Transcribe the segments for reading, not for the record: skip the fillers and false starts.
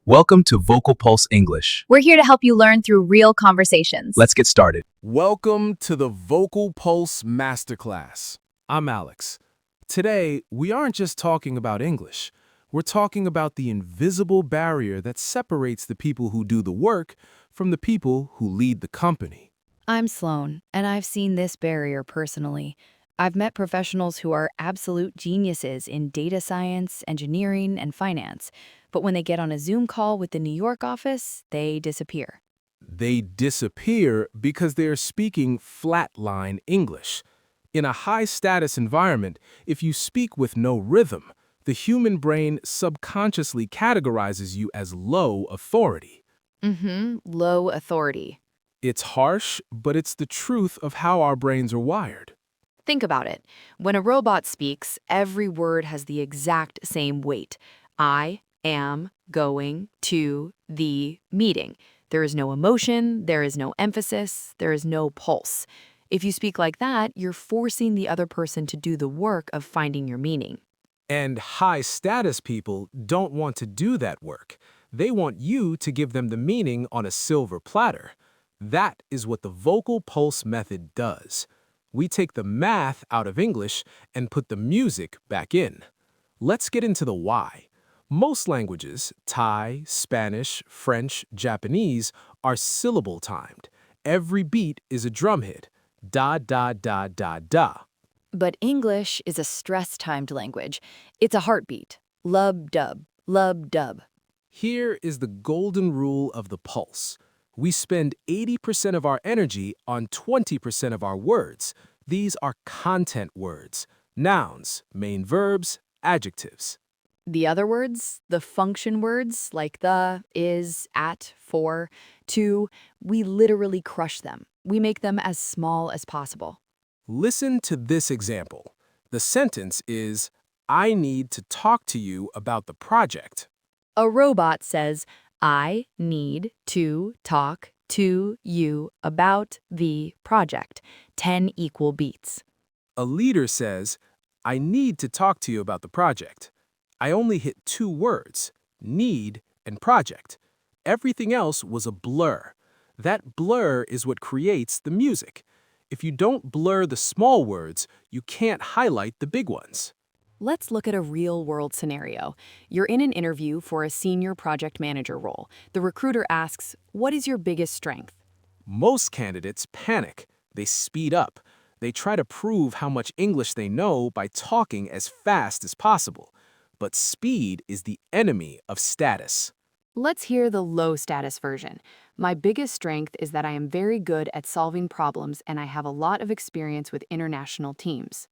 Welcome to Vocal Pulse English. We're here to help you learn through real conversations. Let's get started. Welcome to the Vocal Pulse Masterclass. I'm Alex. Today, we aren't just talking about English. We're talking about the invisible barrier that separates the people who do the work from the people who lead the company. I'm Sloane, and I've seen this barrier personally. I've met professionals who are absolute geniuses in data science, engineering, and finance, but when they get on a Zoom call with the New York office, they disappear. They disappear because they are speaking flatline English. In a high-status environment, if you speak with no rhythm, the human brain subconsciously categorizes you as low authority. Low authority. It's harsh, but it's the truth of how our brains are wired. Think about it. When a robot speaks, every word has the exact same weight. I am going to the meeting. There is no emotion, there is no emphasis, there is no pulse. If you speak like that, you're forcing the other person to do the work of finding your meaning. And high-status people don't want to do that work. They want you to give them the meaning on a silver platter. That is what the vocal pulse method does. We take the math out of English and put the music back in. Let's get into the why. Most languages, Thai, Spanish, French, Japanese, are syllable-timed. Every beat is a drum hit. Da, da, da, da, da. But English is a stress-timed language. It's a heartbeat. Lub-dub, lub-dub. Here is the golden rule of the pulse. We spend 80% of our energy on 20% of our words. These are content words, nouns, main verbs, adjectives. The other words, the function words like the, is, at, for, to, we literally crush them. We make them as small as possible. Listen to this example. The sentence is, I need to talk to you about the project. A robot says, I need to talk to you about the project. 10 equal beats. A leader says, I need to talk to you about the project. I only hit 2 words, need and project. Everything else was a blur. That blur is what creates the music. If you don't blur the small words, you can't highlight the big ones. Let's look at a real-world scenario. You're in an interview for a senior project manager role. The recruiter asks, what is your biggest strength? Most candidates panic. They speed up. They try to prove how much English they know by talking as fast as possible. But speed is the enemy of status. Let's hear the low-status version. My biggest strength is that I am very good at solving problems and I have a lot of experience with international teams.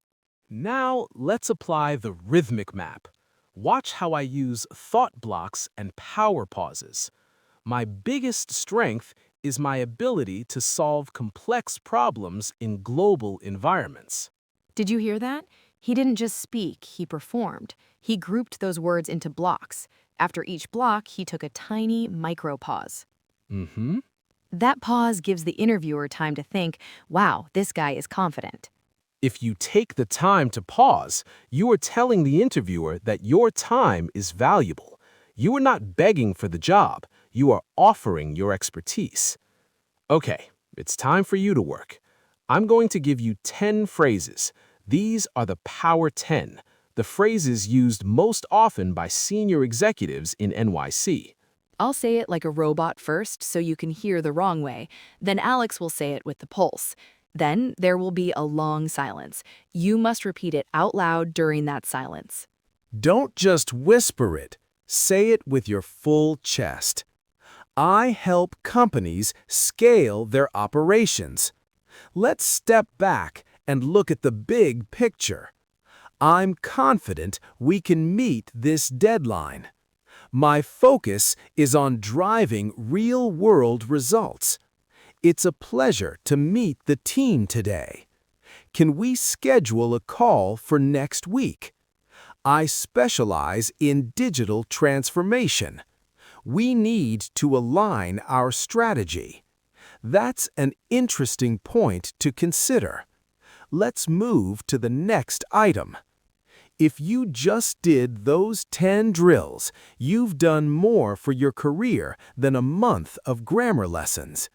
Now, let's apply the rhythmic map. Watch how I use thought blocks and power pauses. My biggest strength is my ability to solve complex problems in global environments. Did you hear that? He didn't just speak, he performed. He grouped those words into blocks. After each block, he took a tiny micro-pause. That pause gives the interviewer time to think, wow, this guy is confident. If you take the time to pause, you are telling the interviewer that your time is valuable. You are not begging for the job. You are offering your expertise. Okay, it's time for you to work. I'm going to give you 10 phrases. These are the Power 10, the phrases used most often by senior executives in NYC. I'll say it like a robot first so you can hear the wrong way. Then Alex will say it with the pulse. Then there will be a long silence. You must repeat it out loud during that silence. Don't just whisper it. Say it with your full chest. I help companies scale their operations. Let's step back and look at the big picture. I'm confident we can meet this deadline. My focus is on driving real-world results. It's a pleasure to meet the team today. Can we schedule a call for next week? I specialize in digital transformation. We need to align our strategy. That's an interesting point to consider. Let's move to the next item. If you just did those 10 drills, you've done more for your career than a month of grammar lessons.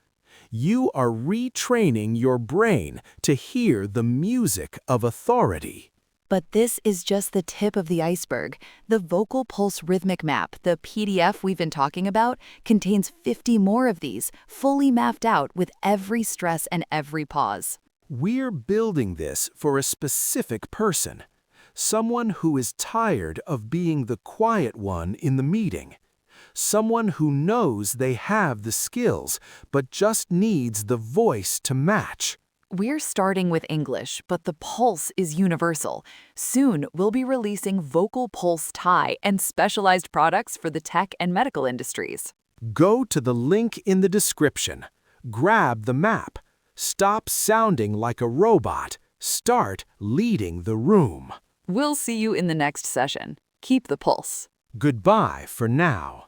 You are retraining your brain to hear the music of authority. But this is just the tip of the iceberg. The Vocal Pulse Rhythmic Map, the PDF we've been talking about, contains 50 more of these, fully mapped out with every stress and every pause. We're building this for a specific person. Someone who is tired of being the quiet one in the meeting. Someone who knows they have the skills, but just needs the voice to match. We're starting with English, but the pulse is universal. Soon, we'll be releasing Vocal Pulse Thai and specialized products for the tech and medical industries. Go to the link in the description. Grab the map. Stop sounding like a robot. Start leading the room. We'll see you in the next session. Keep the pulse. Goodbye for now.